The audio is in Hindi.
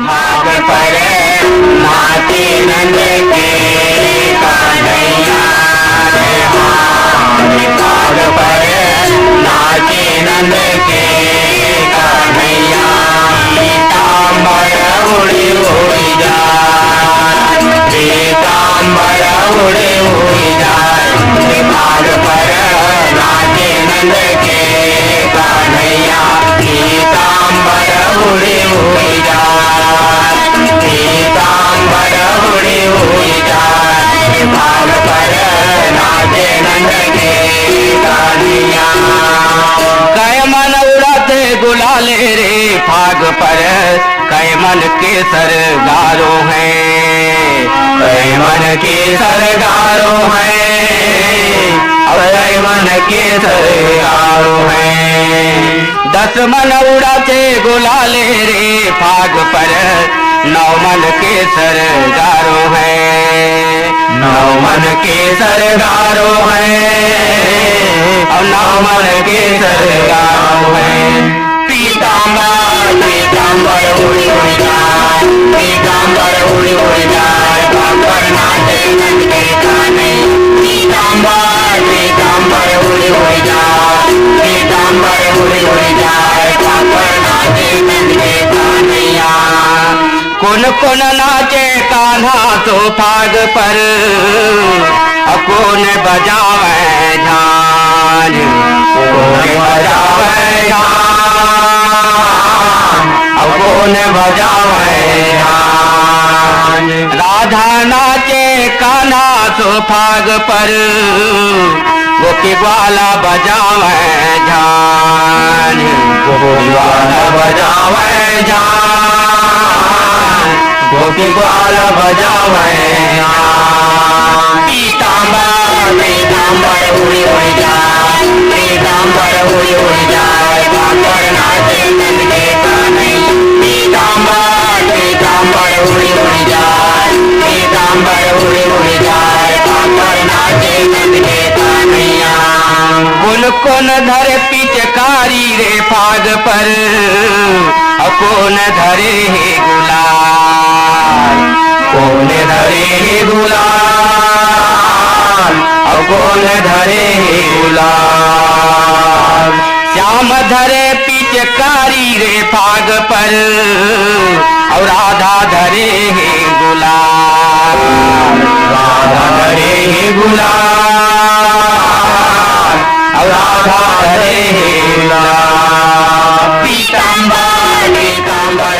भाग पर नाचे नंद के कन्हैया रे भाग पर नाचे नंद के कन्हैया पीताम्बर उड़ी उड़ी जाए पीताम्बर उड़ी उड़ी जाए भाग पर नाचे नंद के कन्हैया पीताम्बर उड़ी उड़ी जाए पीताम्बर उड़ी उड़ी जाए भाग पर नाचे नंद के कन्हैया कै मन उड़ते गुलाले रे फाग पर कै मन के सरगारो है कै मन के सरगारो है कै मन के सरगारो है 10 मन उड़ाते गुलाले रे फाग पर 9 मन के सरगारो है 9 मन के सरगारो है और 9 मन के सरगारो है पीताम्बर पीताम्बर उड़ी उड़ी जाए पीताम्बर उड़ी उड़ी जाए भाग पर नाचे नंद के कन्हैया पीताम्बर पीताम्बर उड़ी उड़ी जाए पीताम्बर उड़ी उड़ी जाए भाग पर नाचे नंद के कन्हैया कौन कौन नाचे कान्हा तो फाग पर कौन बजावे झांझ कौन बजावे झांझ कौन बजावे झांझ राधा नाचे कान्हा तो फाग पर गोपी ग्वाला बजावे झांझ गोपी ग्वाला बजावे झांझ गोपी ग्वाला बजावे पीताम्बर पीताम्बर उड़ी उड़ी जाए पीताम्बर उड़ी उड़ी जाए भाग पर नाचे नंद के कन्हैया पीताम्बर पीताम्बर उड़ी उड़ी जाए पीताम्बर उड़ी उड़ी जाए भाग पर नाचे नंद के कन्हैया कौन कौन धरे पिचकारी रे फाग पर कौन धरे हे गुलाल कौन धरे हे गुलाल कौन धरे हे गुलाल श्याम धरे पिचकारी रे फाग पर और राधा धरे हे गुलाल राधा धरे हे गुलाल और राधा धरे हे गुलाल पीताम्बर पीताम्बर